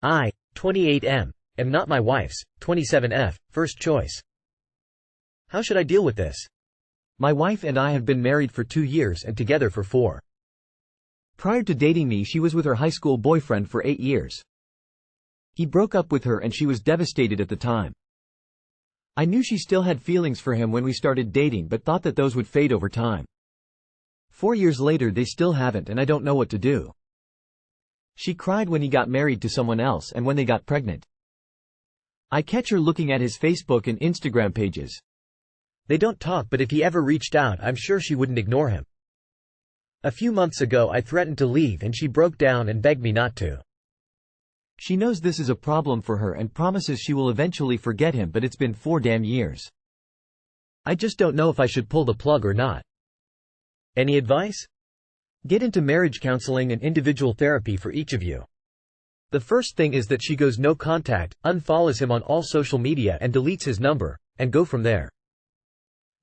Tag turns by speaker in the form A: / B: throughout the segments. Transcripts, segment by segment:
A: I, 28M, am not my wife's, 27F, first choice. How should I deal with this?
B: My wife and I have been married for 2 years and together for 4. Prior to dating me, she was with her high school boyfriend for 8 years. He broke up with her and she was devastated at the time. I knew she still had feelings for him when we started dating, but thought that those would fade over time. 4 years later they still haven't, and I don't know what to do. She cried when he got married to someone else and when they got pregnant. I catch her looking at his Facebook and Instagram pages.
A: They don't talk, but if he ever reached out, I'm sure she wouldn't ignore him. A few months ago I threatened to leave and she broke down and begged me not to.
B: She knows this is a problem for her and promises she will eventually forget him, but it's been 4 damn years.
A: I just don't know if I should pull the plug or not. Any advice? Get into marriage counseling and individual therapy for each of you. The first thing is that she goes no contact, unfollows him on all social media and deletes his number, and go from there.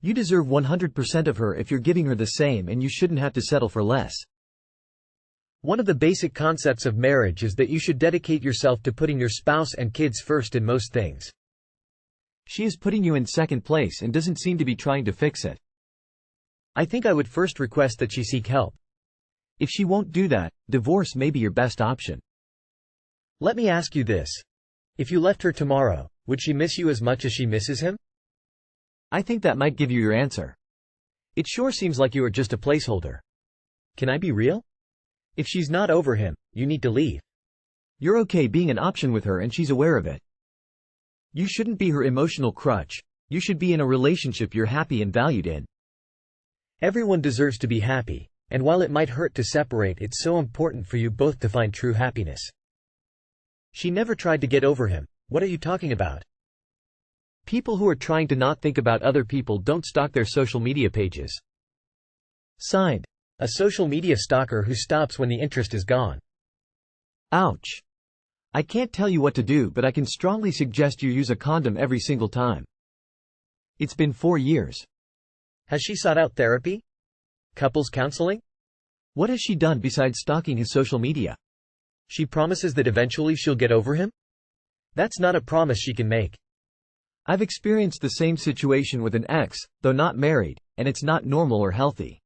B: You deserve 100% of her if you're giving her the same, and you shouldn't have to settle for less.
A: One of the basic concepts of marriage is that you should dedicate yourself to putting your spouse and kids first in most things.
B: She is putting you in second place and doesn't seem to be trying to fix it.
A: I think I would first request that she seek help.
B: If she won't do that, divorce may be your best option.
A: Let me ask you this. If you left her tomorrow, would she miss you as much as she misses him?
B: I think that might give you your answer.
A: It sure seems like you are just a placeholder. Can I be real? If she's not over him, you need to leave.
B: You're okay being an option with her and she's aware of it. You shouldn't be her emotional crutch. You should be in a relationship you're happy and valued in.
A: Everyone deserves to be happy, and while it might hurt to separate, it's so important for you both to find true happiness. She never tried to get over him. What are you talking about? People who are trying to not think about other people don't stalk their social media pages. Signed, a social media stalker who stops when the interest is gone.
B: Ouch. I can't tell you what to do, but I can strongly suggest you use a condom every single time. It's been 4 years.
A: Has she sought out therapy? Couples counseling?
B: What has she done besides stalking his social media?
A: She promises that eventually she'll get over him? That's not a promise she can make.
B: I've experienced the same situation with an ex, though not married, and it's not normal or healthy.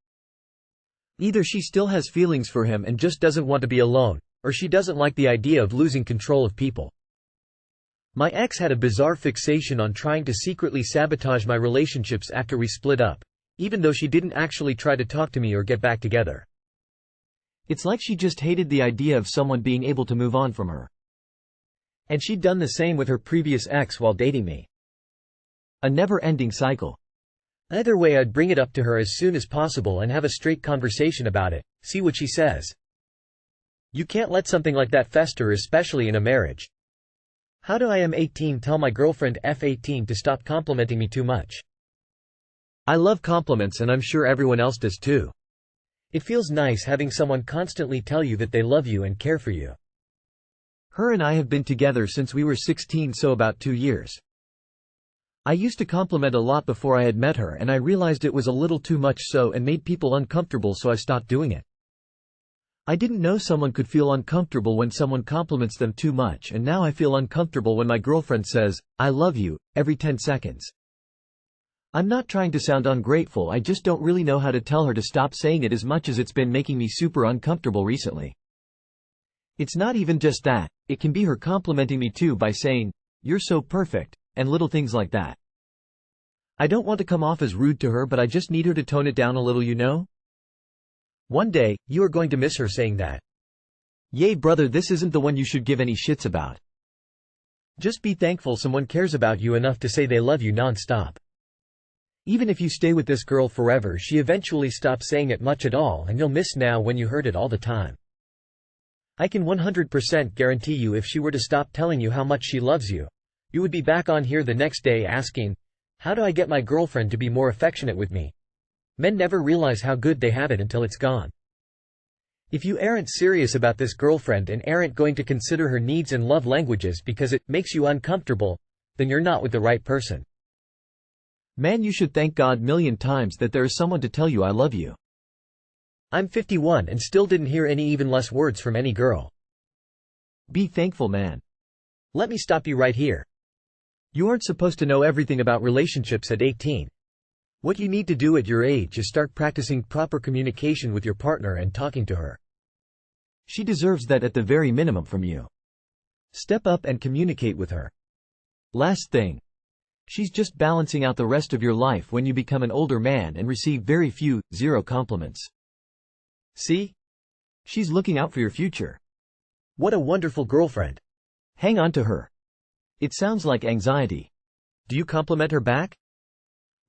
B: Either she still has feelings for him and just doesn't want to be alone, or she doesn't like the idea of losing control of people. My ex had a bizarre fixation on trying to secretly sabotage my relationships after we split up, even though she didn't actually try to talk to me or get back together. It's like she just hated the idea of someone being able to move on from her.
A: And she'd done the same with her previous ex while dating me.
B: A never-ending cycle.
A: Either way, I'd bring it up to her as soon as possible and have a straight conversation about it, see what she says. You can't let something like that fester, especially in a marriage. How do I am 18 tell my girlfriend F18 to stop complimenting me too much? I love compliments and I'm sure everyone else does too. It feels nice having someone constantly tell you that they love you and care for you.
B: Her and I have been together since we were 16, so about 2 years. I used to compliment a lot before I had met her, and I realized it was a little too much and made people uncomfortable, so I stopped doing it. I didn't know someone could feel uncomfortable when someone compliments them too much, and now I feel uncomfortable when my girlfriend says, "I love you," every 10 seconds. I'm not trying to sound ungrateful, I just don't really know how to tell her to stop saying it as much as it's been making me super uncomfortable recently. It's not even just that, it can be her complimenting me too by saying, "You're so perfect," and little things like that. I don't want to come off as rude to her, but I just need her to tone it down a little, you know? One day, you are going to miss her saying that. Yay, brother, this isn't the one you should give any shits about. Just be thankful someone cares about you enough to say they love you non-stop. Even if you stay with this girl forever, she eventually stops saying it much at all, and you'll miss now when you heard it all the time. I can 100% guarantee you if she were to stop telling you how much she loves you, you would be back on here the next day asking, "How do I get my girlfriend to be more affectionate with me?" Men never realize how good they have it until it's gone. If you aren't serious about this girlfriend and aren't going to consider her needs and love languages because it makes you uncomfortable, then you're not with the right person. Man, you should thank God million times that there is someone to tell you I love you.
A: I'm 51 and still didn't hear any even less words from any girl.
B: Be thankful, man.
A: Let me stop you right here. You aren't supposed to know everything about relationships at 18. What you need to do at your age is start practicing proper communication with your partner and talking to her.
B: She deserves that at the very minimum from you. Step up and communicate with her. Last thing. She's just balancing out the rest of your life when you become an older man and receive very few, zero compliments. See? She's looking out for your future.
A: What a wonderful girlfriend.
B: Hang on to her. It sounds like anxiety.
A: Do you compliment her back?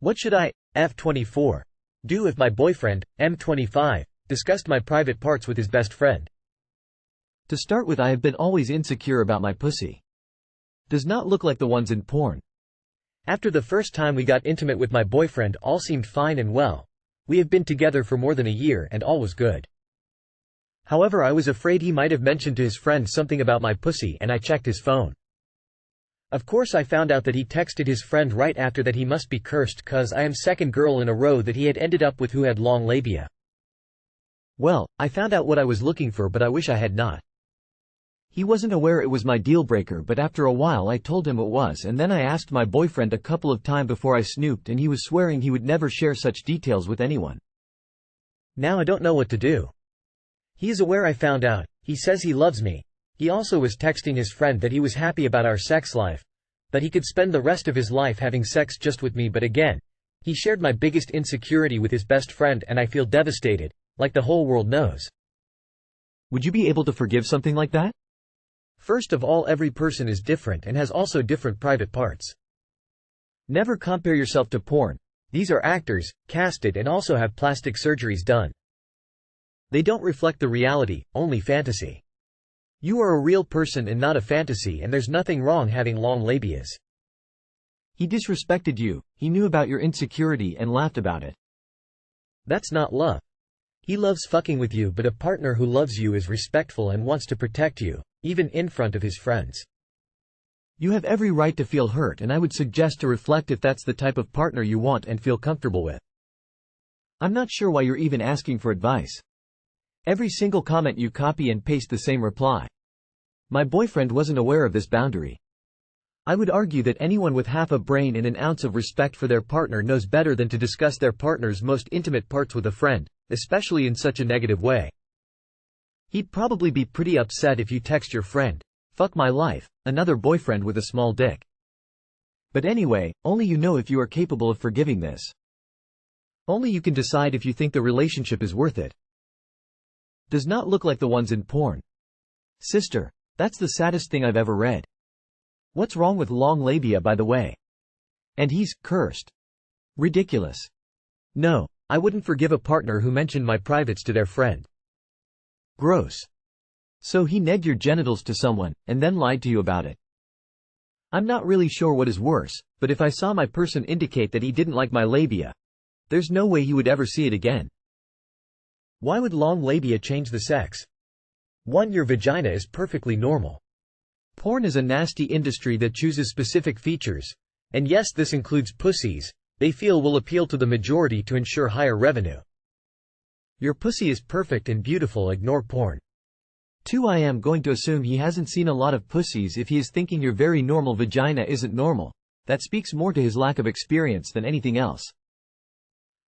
A: What should I, F24, do if my boyfriend, M25, discussed my private parts with his best friend?
B: To start with, I have been always insecure about my pussy. Does not look like the ones in porn.
A: After the first time we got intimate with my boyfriend, all seemed fine and well. We have been together for more than a year and all was good. However, I was afraid he might have mentioned to his friend something about my pussy and I checked his phone. Of course I found out that he texted his friend right after that he must be cursed cause I am second girl in a row that he had ended up with who had long labia. Well, I found out what I was looking for but I wish I had not.
B: He wasn't aware it was my deal breaker, but after a while I told him it was, and then I asked my boyfriend a couple of times before I snooped and he was swearing he would never share such details with anyone.
A: Now I don't know what to do. He is aware I found out, he says he loves me. He also was texting his friend that he was happy about our sex life, that he could spend the rest of his life having sex just with me, but again, he shared my biggest insecurity with his best friend and I feel devastated, like the whole world knows.
B: Would you be able to forgive something like that?
A: First of all, every person is different and has also different private parts. Never compare yourself to porn. These are actors, casted and also have plastic surgeries done. They don't reflect the reality, only fantasy. You are a real person and not a fantasy, and there's nothing wrong having long labias.
B: He disrespected you, he knew about your insecurity and laughed about it.
A: That's not love. He loves fucking with you, but a partner who loves you is respectful and wants to protect you, even in front of his friends.
B: You have every right to feel hurt, and I would suggest to reflect if that's the type of partner you want and feel comfortable with. I'm not sure why you're even asking for advice. Every single comment you copy and paste the same reply. My boyfriend wasn't aware of this boundary. I would argue that anyone with half a brain and an ounce of respect for their partner knows better than to discuss their partner's most intimate parts with a friend, especially in such a negative way. He'd probably be pretty upset if you text your friend, "Fuck my life, another boyfriend with a small dick." But anyway, only you know if you are capable of forgiving this. Only you can decide if you think the relationship is worth it. Does not look like the ones in porn. Sister, that's the saddest thing I've ever read. What's wrong with long labia, by the way? And he's cursed. Ridiculous. No, I wouldn't forgive a partner who mentioned my privates to their friend. Gross. So he negged your genitals to someone, and then lied to you about it. I'm not really sure what is worse, but if I saw my person indicate that he didn't like my labia, there's no way he would ever see it again. Why would long labia change the sex? 1. Your vagina is perfectly normal. Porn is a nasty industry that chooses specific features, and yes, this includes pussies, they feel will appeal to the majority to ensure higher revenue. Your pussy is perfect and beautiful, ignore porn. 2. I am going to assume he hasn't seen a lot of pussies if he is thinking your very normal vagina isn't normal. That speaks more to his lack of experience than anything else.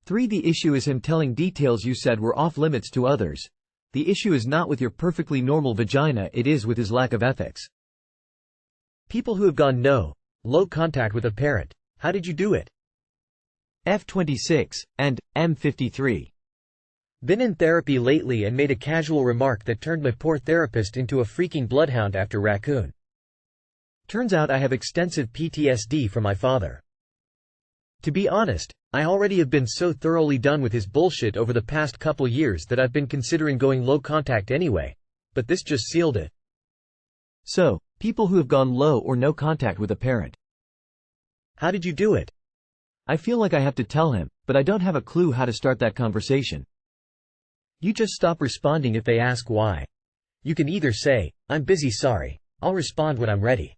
B: 3. The issue is him telling details you said were off limits to others. The issue is not with your perfectly normal vagina, it is with his lack of ethics. People who have gone low contact with a parent, how did you do it? F26, and M53. Been in therapy lately and made a casual remark that turned my poor therapist into a freaking bloodhound after raccoon. Turns out I have extensive PTSD from my father. To be honest, I already have been so thoroughly done with his bullshit over the past couple years that I've been considering going low contact anyway, but this just sealed it. So, people who have gone low or no contact with a parent. How did you do it? I feel like I have to tell him, but I don't have a clue how to start that conversation. You just stop responding if they ask why. You can either say, "I'm busy, sorry, I'll respond when I'm ready."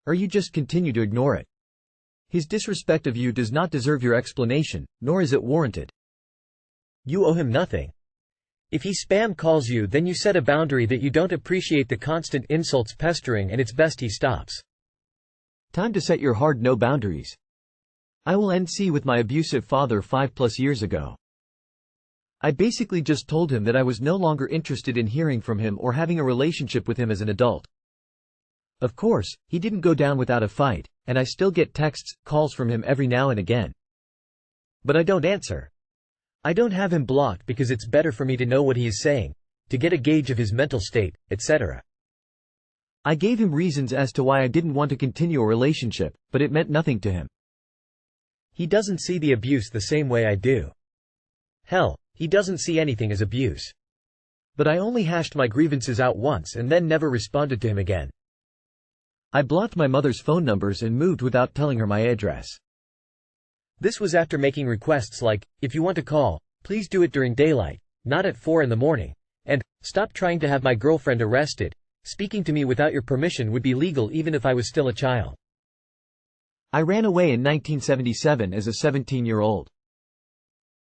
B: Or you just continue to ignore it. His disrespect of you does not deserve your explanation, nor is it warranted. You owe him nothing.
A: If he spam calls you, then you set a boundary that you don't appreciate the constant insults pestering, and it's best he stops.
B: Time to set your hard no boundaries. I will end with my abusive father 5+ years ago. I basically just told him that I was no longer interested in hearing from him or having a relationship with him as an adult. Of course, he didn't go down without a fight, and I still get texts, calls from him every now and again.
A: But I don't answer. I don't have him blocked because it's better for me to know what he is saying, to get a gauge of his mental state, etc.
B: I gave him reasons as to why I didn't want to continue a relationship, but it meant nothing to him.
A: He doesn't see the abuse the same way I do. Hell, he doesn't see anything as abuse. But I only hashed my grievances out once and then never responded to him again.
B: I blocked my mother's phone numbers and moved without telling her my address.
A: This was after making requests like, if you want to call, please do it during daylight, not at 4 in the morning, and, stop trying to have my girlfriend arrested, speaking to me without your permission would be legal even if I was still a child.
B: I ran away in 1977 as a 17-year-old.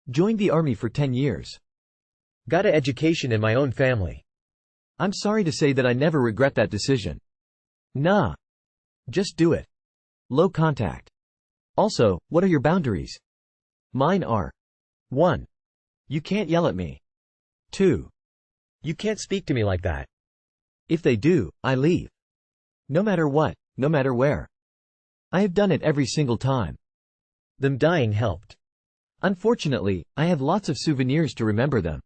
B: Joined the army for 10 years.
A: Got an education in my own family.
B: I'm sorry to say that I never regret that decision. Nah. Just do it. Low contact. Also, what are your boundaries? Mine are: 1. You can't yell at me. 2.
A: You can't speak to me like that.
B: If they do, I leave. No matter what, no matter where. I have done it every single time.
A: Them dying helped.
B: Unfortunately, I have lots of souvenirs to remember them.